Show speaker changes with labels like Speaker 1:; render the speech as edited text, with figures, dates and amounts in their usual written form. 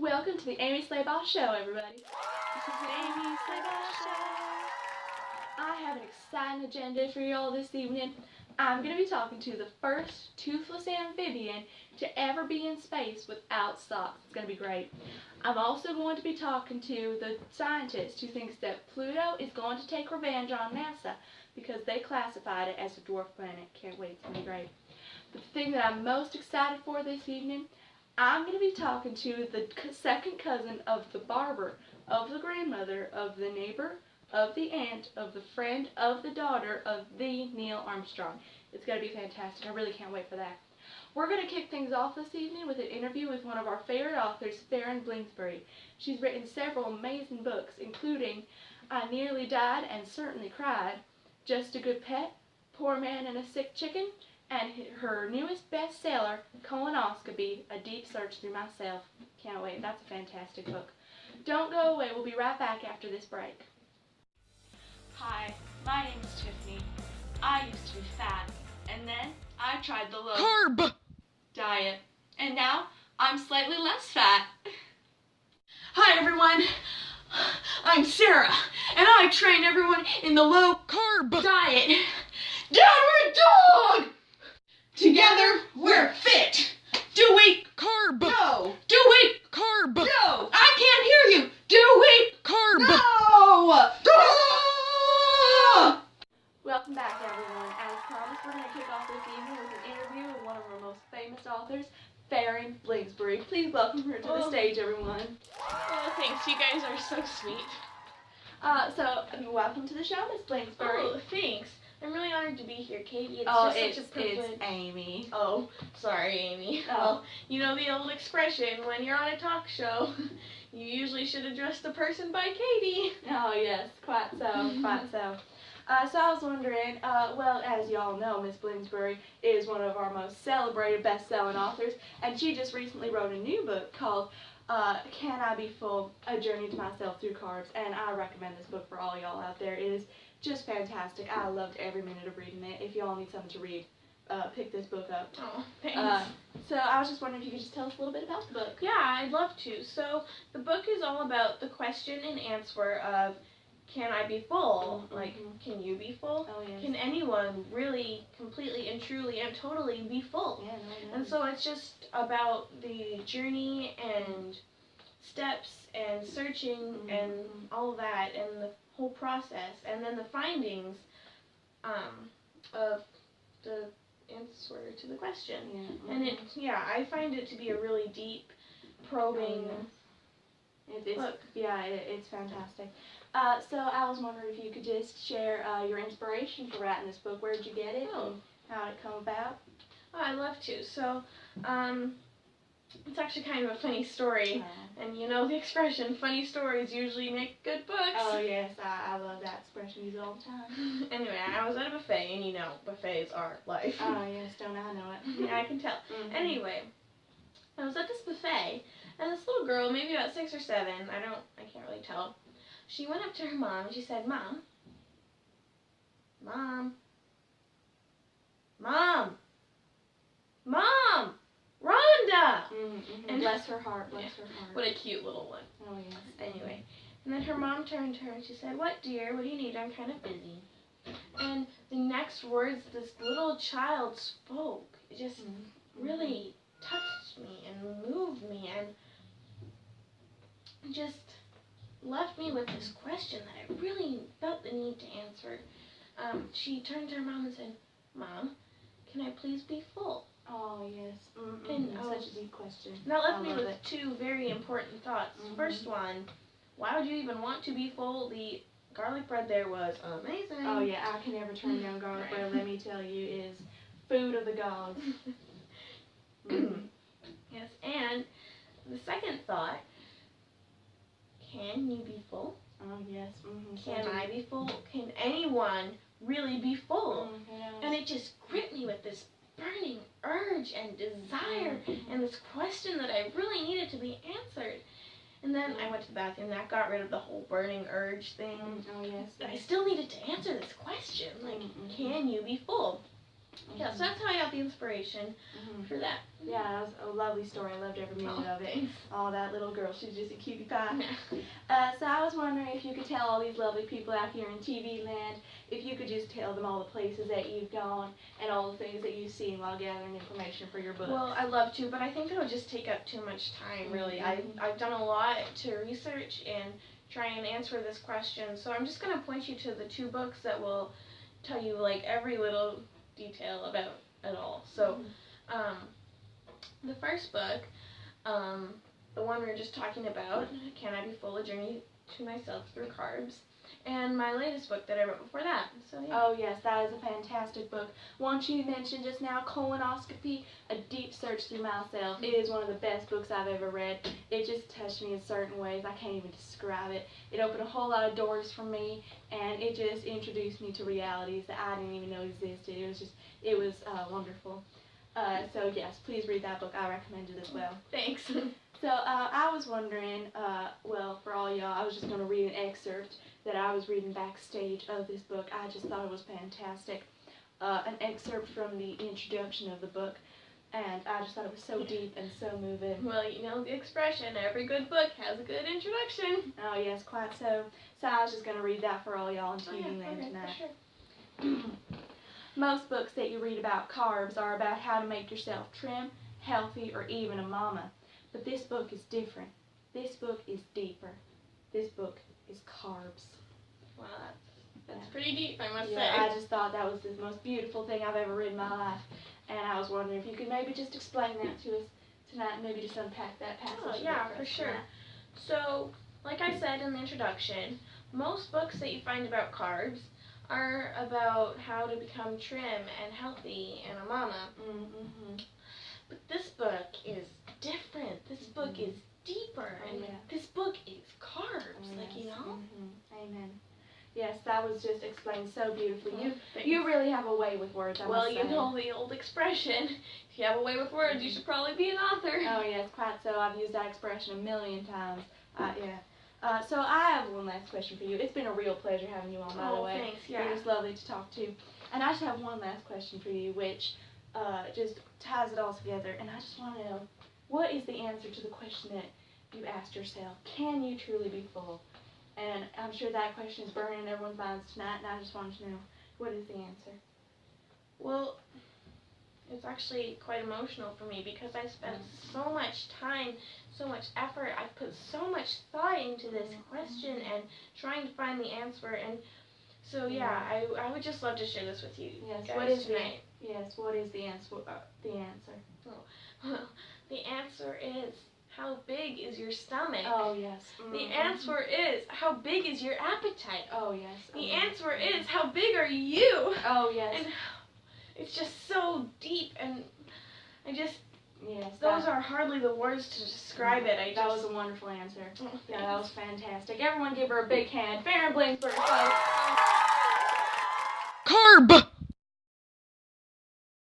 Speaker 1: Welcome to the Aimee Slaubaugh Show, everybody. This is the Aimee Slaubaugh Show. I have an exciting agenda for y'all this evening. I'm going to be talking to the first toothless amphibian to ever be in space without socks. It's going to be great. I'm also going to be talking to the scientist who thinks that Pluto is going to take revenge on NASA because they classified it as a dwarf planet. Can't wait. It's going to be great. The thing that I'm most excited for this evening, I'm going to be talking to the second cousin of the barber, of the grandmother, of the neighbor, of the aunt, of the friend, of the daughter, of the Neil Armstrong. It's going to be fantastic. I really can't wait for that. We're going to kick things off this evening with an interview with one of our favorite authors, Farron Blingsbury. She's written several amazing books, including I Nearly Died and Certainly Cried, Just a Good Pet, Poor Man and a Sick Chicken, and her newest bestseller, Colonoscopy, A Deep Search Through Myself. Can't wait. That's a fantastic book. Don't go away. We'll be right back after this break. Hi, my name is Tiffany. I used to be fat, and then I tried the low carb diet, and now I'm slightly less fat.
Speaker 2: Hi everyone, I'm Sarah, and I train everyone in the low carb diet. Downward dog! Together we're fit. Do we carb? No. Do we carb? No. I can't hear you. Do we carb? No. Ah!
Speaker 1: Welcome back, everyone. As promised, we're going to kick off this evening with an interview with one of our most famous authors, Farron Blingsbury. Please welcome her to the stage, everyone.
Speaker 3: Oh, thanks. You guys are so sweet.
Speaker 1: Welcome to the show, Miss Blingsbury.
Speaker 3: Oh, thanks. I'm really honored to be here, Katie.
Speaker 1: It's
Speaker 3: such a privilege.
Speaker 1: It's Aimee.
Speaker 3: Oh, sorry, Amy.
Speaker 1: Oh.
Speaker 3: Well, you know the old expression, when you're on a talk show, you usually should address the person by Katie.
Speaker 1: Oh, yes, quite so, quite so. So I was wondering, as y'all know, Miss Blingsbury is one of our most celebrated best-selling authors, and she just recently wrote a new book called Can I Be Full? A Journey to Myself Through Carbs, and I recommend this book for all y'all out there. It is just fantastic. I loved every minute of reading it. If y'all need something to read, pick this book up.
Speaker 3: Oh, thanks.
Speaker 1: So I was just wondering if you could just tell us a little bit about the book.
Speaker 3: Yeah, I'd love to. So the book is all about the question and answer of, can I be full?
Speaker 1: Mm-hmm.
Speaker 3: Like, can you be full?
Speaker 1: Oh, yes.
Speaker 3: Can anyone really, completely and truly and totally be full?
Speaker 1: Yeah, no.
Speaker 3: And so it's just about the journey and steps and searching and all of that and the whole process, and then the findings of the answer to the question.
Speaker 1: Yeah.
Speaker 3: And I find it to be a really deep, probing book.
Speaker 1: It's fantastic. So I was wondering if you could just share your inspiration for writing this book. Where did you get it and how did it come about?
Speaker 3: Oh, I'd love to. So, it's actually kind of a funny story, and you know the expression, funny stories usually make good books.
Speaker 1: Oh yes, I love that expression, use it all the time.
Speaker 3: Anyway, I was at a buffet, and you know, buffets are life.
Speaker 1: Oh yes, don't I know it.
Speaker 3: Yeah, I can tell.
Speaker 1: Mm-hmm.
Speaker 3: Anyway, I was at this buffet, and this little girl, maybe about 6 or 7, I can't really tell, she went up to her mom, and she said, Mom, Rhonda!
Speaker 1: Mm-hmm.
Speaker 3: And
Speaker 1: bless her heart, bless her heart.
Speaker 3: What a cute little one.
Speaker 1: Oh yes.
Speaker 3: Anyway, and then her mom turned to her and she said, What, dear? What do you need? I'm kind of busy. And the next words this little child spoke, it just really touched me and moved me and just left me with this question that I really felt the need to answer. She turned to her mom and said, Mom, can I please be full?
Speaker 1: Oh yes.
Speaker 3: And
Speaker 1: such a deep question.
Speaker 3: That left me with 2 very important thoughts. First one, why would you even want to be full? The garlic bread there was amazing.
Speaker 1: Oh yeah, I can never turn down garlic bread. Let me tell you, is food of the gods.
Speaker 3: Yes, and the second thought, can you be full?
Speaker 1: Oh yes.
Speaker 3: Can I be full? Can anyone really be full?
Speaker 1: Yes.
Speaker 3: And it just gripped me with this burning urge and desire and this question that I really needed to be answered. And then I went to the bathroom, and that got rid of the whole burning urge thing.
Speaker 1: Oh yes.
Speaker 3: But I still needed to answer this question, like, can you be full? Yeah, so that's how I got the inspiration for that.
Speaker 1: Yeah, that was a lovely story. I loved every minute of it. Oh, that little girl, she's just a cutie pie. So I was wondering if you could tell all these lovely people out here in TV land, if you could just tell them all the places that you've gone and all the things that you've seen while gathering information for your book.
Speaker 3: Well, I'd love to, but I think it'll just take up too much time, really. I've done a lot to research and try and answer this question, so I'm just going to point you to the 2 books that will tell you, like, every little detail about it all. So, the first book, the one we were just talking about, Can I Be Full? A Journey to Myself Through Carbs, and my latest book that I wrote before that. So yeah.
Speaker 1: Oh yes, that is a fantastic book. One you mentioned just now, Colonoscopy, A Deep Search Through Myself. It is one of the best books I've ever read. It just touched me in certain ways. I can't even describe it. It opened a whole lot of doors for me, and it just introduced me to realities that I didn't even know existed. It was wonderful. So yes, please read that book. I recommend it as well.
Speaker 3: Thanks.
Speaker 1: So I was wondering, well, for all y'all, I was just going to read an excerpt that I was reading backstage of this book. I just thought it was fantastic. An excerpt from the introduction of the book, and I just thought it was so deep and so moving.
Speaker 3: Well, you know the expression, every good book has a good introduction.
Speaker 1: Oh yes, quite so. So I was just going to read that for all y'all in TV land tonight.
Speaker 3: Sure.
Speaker 1: Most books that you read about carbs are about how to make yourself trim, healthy, or even a mama. But this book is different. This book is deeper. This book is carbs.
Speaker 3: Wow, that's pretty deep, I must say.
Speaker 1: I just thought that was the most beautiful thing I've ever read in my life. And I was wondering if you could maybe just explain that to us tonight and maybe just unpack that passage.
Speaker 3: Oh, yeah, for sure.
Speaker 1: Tonight.
Speaker 3: So, like I said in the introduction, most books that you find about carbs are about how to become trim and healthy and a mama. But this book is different. This book is deeper, and this book is carbs, you know?
Speaker 1: Amen. Yes, that was just explained so beautifully. You really have a way with words, I must say.
Speaker 3: You know the old expression, if you have a way with words, you should probably be an author.
Speaker 1: Oh yes, quite so. I've used that expression a million times. So I have one last question for you. It's been a real pleasure having you on, by the way.
Speaker 3: Thanks, yeah.
Speaker 1: You're just lovely to talk to. And I just have one last question for you, which just ties it all together. And I just want to know, what is the answer to the question that you asked yourself? Can you truly be full? And I'm sure that question is burning in everyone's minds tonight, and I just wanted to know, what is the answer?
Speaker 3: Well, it's actually quite emotional for me because I spent so much time, so much effort. I put so much thought into this question and trying to find the answer. And so, I would just love to share this with you guys
Speaker 1: what is
Speaker 3: tonight.
Speaker 1: What is the answer? The answer.
Speaker 3: Well, the answer is, how big is your stomach?
Speaker 1: Oh, yes.
Speaker 3: The answer is, how big is your appetite?
Speaker 1: Oh, yes.
Speaker 3: The answer is, how big are you?
Speaker 1: Oh, yes.
Speaker 3: And it's just so deep, and
Speaker 1: Yes.
Speaker 3: those are hardly the words to describe it.
Speaker 1: That was a wonderful answer. Yeah, that was fantastic. Everyone give her a big hand. Fair and bling for herself.
Speaker 2: Carb!